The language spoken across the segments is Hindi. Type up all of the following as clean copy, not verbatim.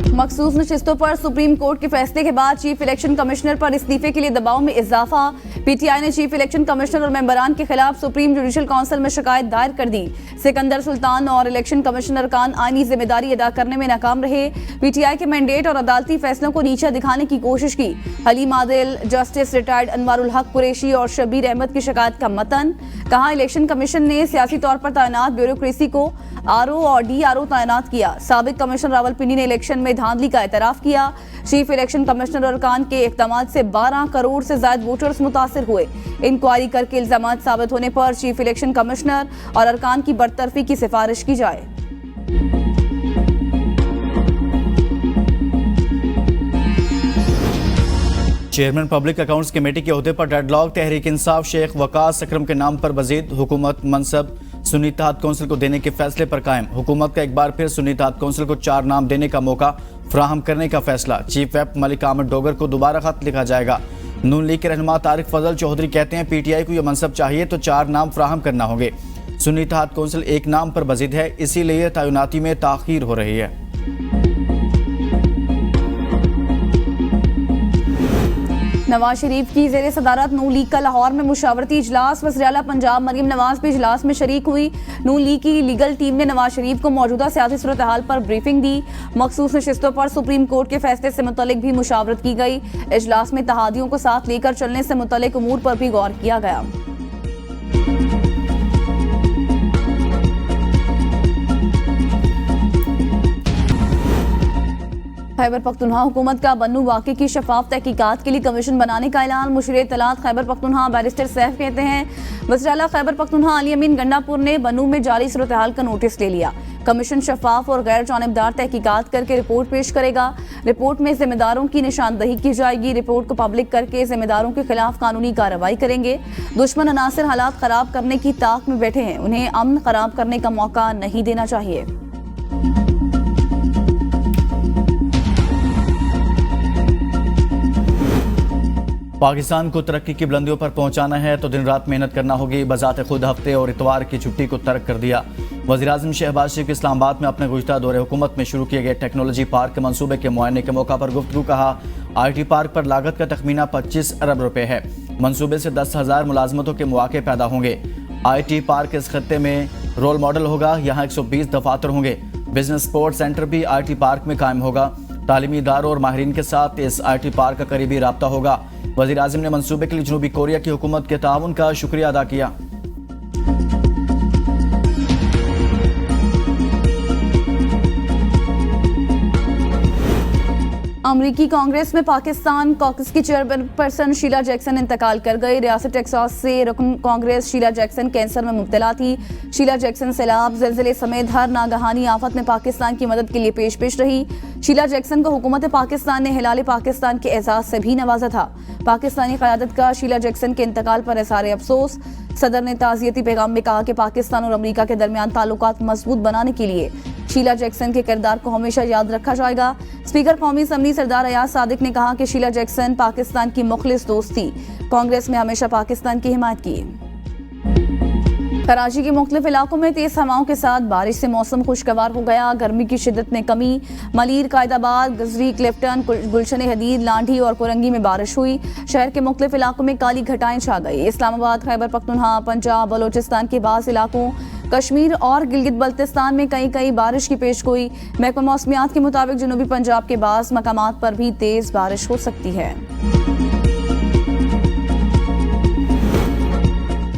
मखसूस नशिस्तों पर सुप्रीम कोर्ट के फैसले के बाद चीफ इलेक्शन कमिश्नर पर इस्तीफे के लिए दबाव में इजाफा। पीटीआई ने चीफ इलेक्शन कमिश्नर और मेंबरान के खिलाफ सुप्रीम जुडिशल काउंसिल में शिकायत दायर कर दी। सिकंदर सुल्तान और इलेक्शन कमिश्नर अरकान आईनी जिम्मेदारी अदा करने में नाकाम रहे। पीटीआई के मैंडेट और अदालती फैसलों को नीचा दिखाने की कोशिश की। हलीम आदिल, जस्टिस रिटायर्ड अनवारुल हक कुरैशी और शबीर अहमद की शिकायत का मतन। कहा, इलेक्शन कमीशन ने सियासी तौर पर तैनात ब्यूरोक्रेसी को आरओ और डीआरओ तैनात किया। साबिक कमिश्नर रावलपिंडी ने इलेक्शन में धांधली का एतराफ किया। चीफ इलेक्शन कमिश्नर अरकान के इक़दाम से 12 करोड़ से ज्यादा वोटर्स मुतासिर हुए। इंक्वायरी करके इल्जाम साबित होने पर चीफ इलेक्शन कमिश्नर और अरकान की बरतरफी की सिफारिश की जाए। चेयरमैन पब्लिक अकाउंट्स कमेटी के ओहदे पर डेडलॉक। तहरीक इंसाफ शेख वकास अकरम के नाम पर मजीद हुकूमत मनसब सुन्नी इत्तेहाद कौंसिल को देने के फैसले पर कायम। हुकूमत का एक बार फिर सुन्नी इत्तेहाद कौंसिल को 4 नाम देने का मौका फ्राहम करने का फैसला। चीफ व्हिप मलिक अहमद डोगर को दोबारा खत लिखा जाएगा। नून लीग के रहनुमा तारिक फजल चौधरी कहते हैं, पीटीआई को यह मनसब चाहिए तो 4 नाम फ्राहम करना होंगे। सुन्नी इत्तेहाद कौंसिल एक नाम पर मजीद है, इसीलिए तयनाती में ताखीर हो रही है। नवाज शरीफ की ज़ेरे सदारत नून लीग का लाहौर में मुशावरती इजलास। वज़ीर आला पंजाब मरियम नवाज भी इजलास में शरीक हुई। नून लीग की लीगल टीम ने नवाज शरीफ को मौजूदा सियासी सूरत हाल पर ब्रीफिंग दी। मखसूस नशिस्तों पर सुप्रीम कोर्ट के फैसले से मुतल्लिक भी मुशावरत की गई। इजलास में तहादियों को साथ लेकर चलने से मुतल्लिक उमूर पर भी गौर किया गया। खैबर पख्तूनख्वा हुकूमत का बन्नू वाक़े की शफाफ तहकीकात के लिए कमीशन बनाने का ऐलान। मुशीर इत्तलात खैबर पख्तूनख्वा बैरिस्टर सैफ कहते हैं, वज़ीर आला खैबर पख्तूनख्वा अली अमीन गंडापुर ने बन्नू में जारी सूरत हाल का नोटिस ले लिया। कमीशन शफाफ और गैर जानिबदार तहकीकात करके रिपोर्ट पेश करेगा। रिपोर्ट में जिम्मेदारों की निशानदही की जाएगी। रिपोर्ट को पब्लिक करके जिम्मेदारों के खिलाफ कानूनी कार्रवाई करेंगे। दुश्मन अनासिर हालात खराब करने की ताक में बैठे हैं, उन्हें अमन खराब करने का मौका नहीं देना चाहिए। पाकिस्तान को तरक्की की बुलंदियों पर पहुंचाना है तो दिन रात मेहनत करना होगी। बजाते खुद हफ्ते और इतवार की छुट्टी को तर्क कर दिया। वज़ीर-ए-आज़म शहबाज शरीफ इस्लामाबाद में अपने गुज़िश्ता दौरे हुकूमत में शुरू किए गए टेक्नोलॉजी पार्क के मंसूबे के मुआयने के मौका पर गुफ्तगू। कहा, IT पार्क पर लागत का तखमीना 25 अरब रुपए है। मंसूबे से 10,000 मुलाजमतों के मौके पैदा होंगे। IT पार्क इस खत्ते में रोल मॉडल होगा। यहाँ 120 दफातर होंगे। बिजनेस स्पोर्ट्स सेंटर भी IT पार्क में कायम होगा। तालीमी इदारों और माहिरीन के साथ इस IT पार्क का करीबी राब्ता होगा। वज़ीर आज़म ने मंसूबे के लिए जनूबी कोरिया की हुकूमत के ताउन का शुक्रिया अदा किया। अमरीकी कांग्रेस में पाकिस्तान कॉकस की चेयरपर्सन शीला जैक्सन इंतकाल कर गई। रियासत टेक्सास से रुकन कांग्रेस शीला जैक्सन कैंसर में मुब्तला थी। शीला जैक्सन सैलाब, ज़लज़ले समेत हर नागहानी आफत में पाकिस्तान की मदद के लिए पेश रही। शीला जैक्सन को हुकूमत पाकिस्तान ने हिलाल पाकिस्तान के एजाज से भी नवाजा था। पाकिस्तानी क़यादत का शीला जैक्सन के इंतकाल पर इज़हार अफसोस। सदर ने ताज़ियती पैगाम में कहा कि पाकिस्तान और अमरीका के दरमियान ताल्लुकात मजबूत बनाने के लिए शीला जैक्सन के किरदार को हमेशा याद रखा जाएगा। स्पीकर कौमी असम्बली सरदार अयाज सादिक ने कहा कि शीला जैक्सन पाकिस्तान की मुखलिस दोस्त थी। कांग्रेस में हमेशा पाकिस्तान की हिमायत की। कराची के मुख्तलिफ इलाकों में तेज हवाओं के साथ बारिश से मौसम खुशगवार हो गया। गर्मी की शिद्दत में कमी। मलीर, कायदाबाद, गजरी, क्लिफ्टन, गुलशन हदीद, लांढी और कोरंगी में बारिश हुई। शहर के मुख्तलिफ इलाकों में काली घटाएं छा गई। इस्लामाबाद, खैबर पख्तूनख्वा, पंजाब, बलोचिस्तान के बाज़ इलाकों, कश्मीर और गिलगित बल्तिस्तान में कहीं कहीं बारिश की पेशगोई। महकमा मौसमियात के मुताबिक जनूबी पंजाब के बाज़ मकामात पर भी तेज बारिश हो सकती है।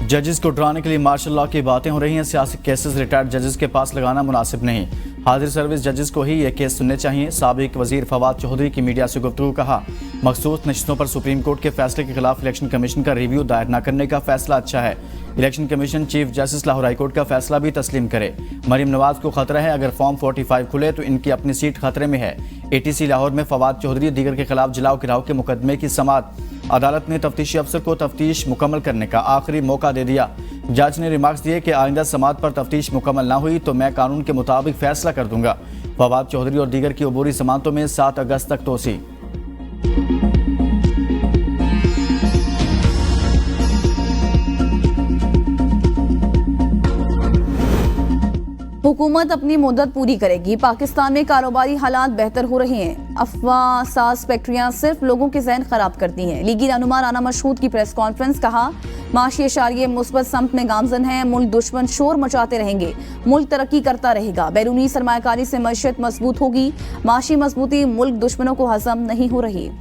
जजेस को डराने के लिए मार्शल लॉ की बातें हो रही हैं। सियासी केसेस रिटायर्ड जजेस के पास लगाना मुनासिब नहीं। हाजिर सर्विस जजेस को ही ये केस सुनने चाहिए। साबिक वजीर फवाद चौधरी की मीडिया से गुफ्तगू। कहा, मखसूस नशिस्तों पर सुप्रीम कोर्ट के फैसले के खिलाफ इलेक्शन कमीशन का रिव्यू दायर न करने का फैसला अच्छा है। Election commission chief justice Lahore high court का फैसला भी तस्लीम करे। मरियम नवाज को खतरा है, अगर फॉर्म 45 खुले तो इनकी अपनी सीट खतरे में है। ATC लाहौर में फवाद चौधरी दीगर के खिलाफ जलाओ गिराव के मुकदमे की समाअत। अदालत ने तफ्तीशी अफसर को तफ्तीश मुकम्मल करने का आखिरी मौका दे दिया। जज ने रिमार्क्स दिए कि आइंदा समाअत पर तफ्तीश मुकम्मल ना हुई तो मैं कानून के मुताबिक फैसला कर दूंगा। फवाद चौधरी और दीगर की अबूरी जमानतों में 7 अगस्त तक तोसी। हुकूमत अपनी मुद्दत पूरी करेगी। पाकिस्तान में कारोबारी हालात बेहतर हो रहे हैं। अफवाह साज फैक्ट्रियां सिर्फ लोगों के जहन खराब करती हैं। लीगी रहनुमा राना मशहूद की प्रेस कॉन्फ्रेंस, कहा माशी इशारिये मुस्बत सम्त में गामजन है। मुल्क दुश्मन शोर मचाते रहेंगे, मुल्क तरक्की करता रहेगा। बैरूनी सरमायाकारी से मईशत मजबूत होगी। माशी मजबूती मुल्क दुश्मनों को हजम नहीं हो रही।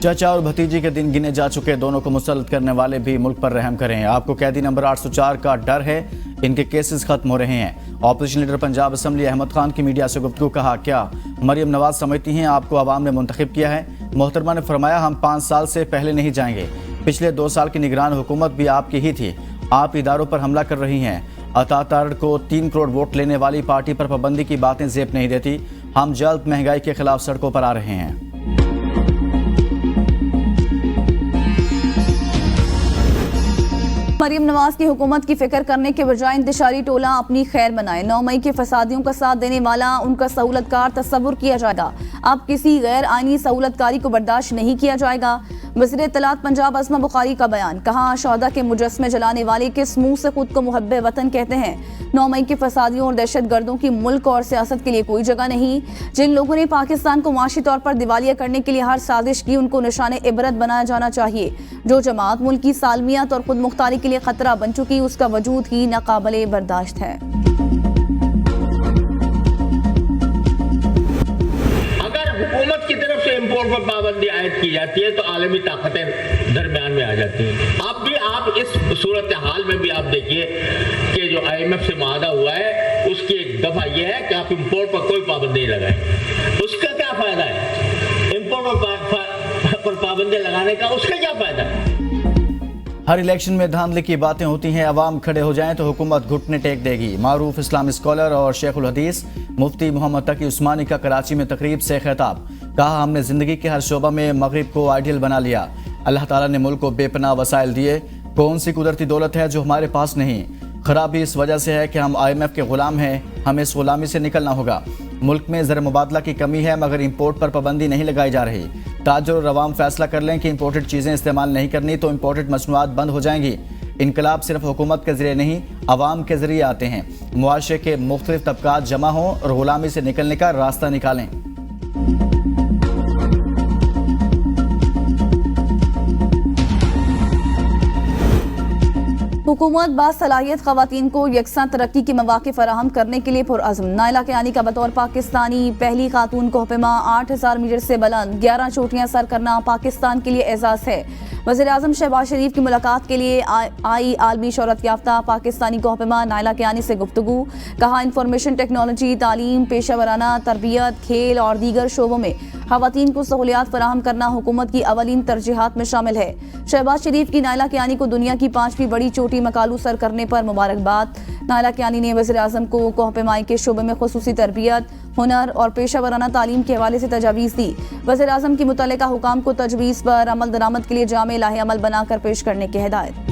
चाचा और भतीजी के दिन गिने जा चुके, दोनों को मुसल्लत करने वाले भी मुल्क पर रहम करें। आपको कैदी नंबर 804 का डर है, इनके केसेस खत्म हो रहे हैं। Opposition leader Punjab assembly Ahmad Khan की मीडिया से गुफ्तगू, कहा क्या मरियम नवाज समझती हैं आपको आवाम ने मुंतखब किया है? मोहतरमा ने फरमाया हम 5 साल से पहले नहीं जाएंगे। पिछले 2 साल की निगरान हुकूमत भी आपकी ही थी। आप इदारों पर हमला कर रही हैं। अतातार को 3 करोड़ वोट लेने वाली पार्टी पर पाबंदी की बातें जेब नहीं देती। हम जल्द महंगाई के खिलाफ सड़कों पर आ रहे हैं। मरियम नवाज की हुकूमत की फिक्र करने के बजाय इंतशारी टोला अपनी खैर बनाए। 9 मई के फसादियों का साथ देने वाला उनका सहूलतकार तस्वुर किया जाएगा। अब किसी गैर आईनी सहूलतकारी को बर्दाश्त नहीं किया जाएगा। वज़ीर इत्तलात पंजाब अस्मा बुखारी का बयान, कहा शहदा के मुजस्मे जलाने वाले किस मुंह से खुद को मुहब्बे वतन कहते हैं। 9 मई के फसादियों और दहशत गर्दों की मुल्क और सियासत के लिए कोई जगह नहीं। जिन लोगों ने पाकिस्तान को माशी तौर पर दिवालिया करने के लिए हर साजिश की, उनको निशाने इबरत बनाया जाना चाहिए। जो जमात मुल्क की सालमियत और खुद मुख्तारी के लिए खतरा बन चुकी, उसका वजूद ही नाकाबिले बर्दाश्त है। हुकूमत की तरफ से इंपोर्ट पर पाबंदी आयद की जाती है तो आलमी ताकतें दरमियान में आ जाती हैं। आप इस सूरत हाल में भी आप देखिए कि जो IMF से माहदा हुआ है उसकी एक दफा यह है कि आप इंपोर्ट पर कोई पाबंदी लगाएं। उसका क्या फायदा है? इंपोर्ट पर पाबंदी लगाने का उसका क्या फायदा है? हर इलेक्शन में धांधली की बातें होती हैं। अवाम खड़े हो जाएं तो हुकूमत घुटने टेक देगी। मारूफ इस्लामी स्कॉलर और शेखुल हदीस मुफ्ती मोहम्मद तकी उस्मानी का कराची में तकरीब से खिताब, कहा हमने जिंदगी के हर शोबा में मगरिब को आइडियल बना लिया। अल्लाह ताला ने मुल्क को बेपनाह वसाइल दिए। कौन सी कुदरती दौलत है जो हमारे पास नहीं? खराबी इस वजह से है कि हम IMF के गुलाम हैं। हमें इस गुलामी से निकलना होगा। मुल्क में ज़र मुबादला की कमी है मगर इंपोर्ट पर पाबंदी नहीं लगाई जा रही। ताजर और अवाम फैसला कर लें कि इंपोर्टेड चीज़ें इस्तेमाल नहीं करनी तो इंपोर्टेड मसनूआत बंद हो जाएंगी। इनकलाब सिर्फ हुकूमत के ज़रिए नहीं, अवाम के ज़रिए आते हैं। मुआशरे के मुख्तलिफ तबकात जमा हों और गुलामी से निकलने का रास्ता निकालें। हुकूमत बासलाहियत खवातीन को यकसा तरक्की के मौके फराहम करने के लिए पुरअज़्म। नाइला कियानी का बतौर पाकिस्तानी पहली खातून कोहपेमा 8000 मीटर से बुलंद 11 चोटियां सर करना पाकिस्तान के लिए एजाज़ है। वज़ीर आज़म शहबाज शरीफ की मुलाकात के लिए आई आलमी शोहरत याफ्ता पाकिस्तानी कोहपेमा नाइला कियानी से गुफ्तगू, कहा इंफॉर्मेशन टेक्नोलॉजी, तालीम, पेशा वराना तरबियत, खेल और दीगर शोबों में खवातीन को सहूलियात फराहम करना हुकूमत की अवलीन तरजीहात में शामिल है। शहबाज शरीफ की नाइला कियानी को दुनिया की 5वीं बड़ी चोटी मकालू सर करने पर मुबारकबाद। नाइला कियानी ने वज़ीर आज़म को कोहपेमाई के शोबे में खुसूसी तरबियत, हुनर और पेशा वराना तालीम के हवाले से तजावीज़ दी। वज़ीर आज़म की मुतल्लिका हुकाम को तजवीज़ पर अमल दरामद के लिए जामे लाहे अमल बनाकर पेश करने की हिदायत।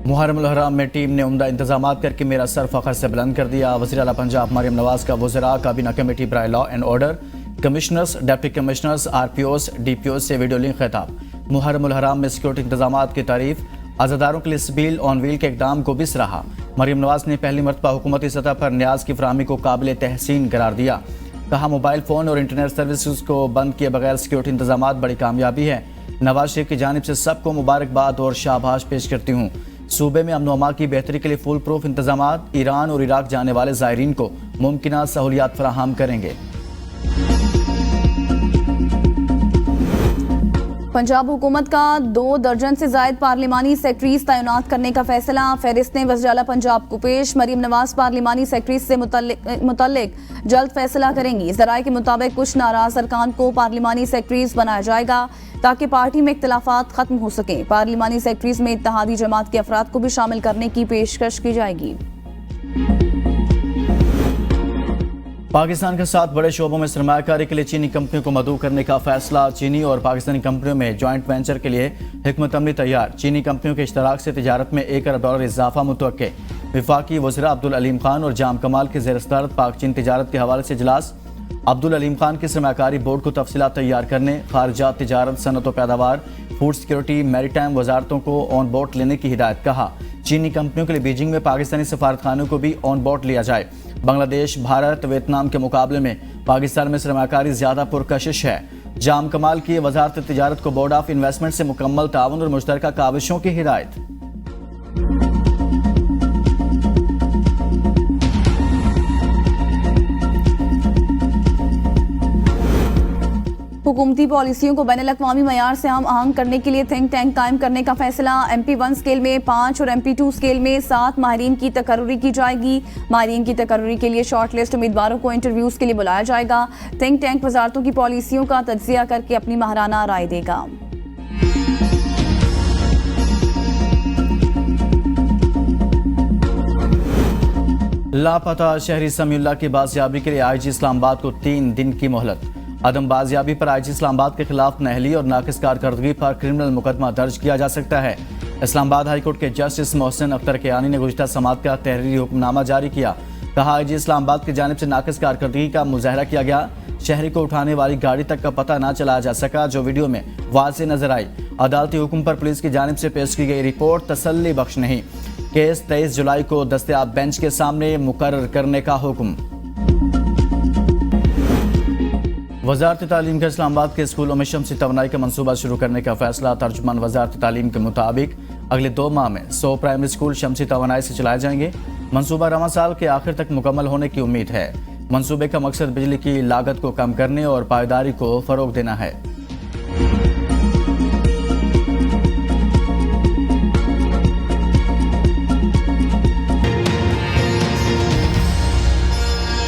मुहर्रम उल हराम में टीम ने उम्दा इंतजामात करके मेरा सर फखर से बुलंद कर दिया। वज़ीर आला पंजाब मरियम नवाज का वज़रा काबीना कमेटी बराए law and order, commissioners, deputy commissioners, RPOs, DPOs से वीडियो लिंक खिताब। मुहर्रम उल हराम में सिक्योरिटी इंतजामात की तारीफ, आज़ादारों के लिए सबील ऑन व्हील के इकदाम को भी सराहा। मरियम नवाज ने पहली मरतबा हुकूमती सतह पर न्याज की फराहमी को काबिल तहसीन करार दिया। कहा मोबाइल फ़ोन और इंटरनेट सर्विसेज को बंद किए बगैर सिक्योरिटी इंतजामात बड़ी कामयाबी है। नवाज शरीफ की जानिब से सबको मुबारकबाद और शाबाश पेश करती हूँ। सूबे में अमन अमा की बेहतरी के लिए फुल प्रूफ इंतजामात ईरान और इराक जाने वाले ज़ायरीन को मुमकिन सहूलियात फराहम करेंगे। पंजाब हुकूमत का 2 दर्जन से जायद पार्लिमानी सेक्रेटरीज तैनात करने का फैसला, फहरिस्तें वज़ीर आला पंजाब को पेश। मरियम नवाज पार्लिमानी सेक्रेटरीज से मुतल्लिक जल्द फैसला करेंगी। ज़राए के मुताबिक कुछ नाराज अरकान को पार्लिमानी सेक्रेटरीज बनाया जाएगा ताकि पार्टी में इख्तिलाफात खत्म हो सकें। पार्लिमानी सेक्रेटरीज में इत्तेहादी जमात के अफराद को भी शामिल करने की पेशकश की जाएगी। पाकिस्तान के साथ बड़े शोबों में सरमायाकारी के लिए चीनी कंपनियों को मदऊ करने का फैसला। चीनी और पाकिस्तानी कंपनियों में जॉइंट वेंचर के लिए हिकमत अमली तैयार। चीनी कंपनियों के इश्तराक से तिजारत में $1 अरब इजाफा मुतवक्के। वफाकी वज़ीर अब्दुल अलीम खान और जाम कमाल की ज़ेर सदारत पाक चीन तिजारत के हवाले से इजलास। अब्दुल अलीम खान की सरमायाकारी बोर्ड को तफसीलात तैयार करने, खारजात, तिजारत, सनत व पैदावार, फूड सिक्योरिटी, मैरीटाइम वजारतों को ऑन बोर्ड लेने की हिदायत। कहा चीनी कंपनियों के लिए बीजिंग में पाकिस्तानी सफारतखानों को भी ऑन बोर्ड लिया जाए। बांग्लादेश, भारत, वियतनाम के मुकाबले में पाकिस्तान में सरमाकारी ज्यादा पुरकशिश है। जाम कमाल की वजारत तिजारत को बोर्ड ऑफ इन्वेस्टमेंट से मुकम्मल ताउन और मुश्तरका काविशों की हिदायत। हुकूमती पॉलिसियों को बैनुल-अक़वामी मयार से हम आहंग करने के लिए थिंक टैंक कायम करने का फैसला। MP1 स्केल में 5 और MP2 स्केल में 7 माहिरीन की तकर्रुरी की जाएगी। माहिरीन की तकर्रुरी के लिए शॉर्ट लिस्ट उम्मीदवारों को इंटरव्यूज के लिए बुलाया जाएगा। थिंक टैंक वजारतों की पॉलिसियों का तज्जिया करके अपनी माहिराना राय देगा। लापता शहरी समीउल्लाह की बाजियाबी के लिए IG इस्लामाबाद को 3 दिन की मोहलत। अदम बाजियाबी पर IG इस्लामाबाद के खिलाफ नहली और नाकिस कारकर्दगी पर क्रिमिनल मुकदमा दर्ज किया जा सकता है। इस्लामाबाद हाई कोर्ट के जस्टिस मोहसिन अख्तर कियानी ने गुज़िश्ता समात का तहरीरी हुक्मनामा जारी किया। कहा IG इस्लामाबाद की जानिब से नाकिस कारकर्दगी का मुजाहरा किया गया। शहरी को उठाने वाली गाड़ी तक का पता न चलाया जा सका, जो वीडियो में वाज़ेह नजर आई। अदालती हुक्म पर पुलिस की जानिब से पेश की गई रिपोर्ट तसल्ली बख्श नहीं। केस 23 जुलाई को दस्तयाब बेंच के सामने मुकर्रर करने का हुक्म। वजारत तालीम का इस्लामाबाद के स्कूलों में शमसी तवानाई का मंसूबा शुरू करने का फैसला। तर्जुमान वजारत तालीम के मुताबिक अगले 2 माह में 100 प्राइमरी स्कूल शमसी तवानाई से चलाए जाएंगे। मंसूबा रवां साल के आखिर तक मुकम्मल होने की उम्मीद है। मंसूबे का मकसद बिजली की लागत को कम करने और पायदारी को फरोग देना है।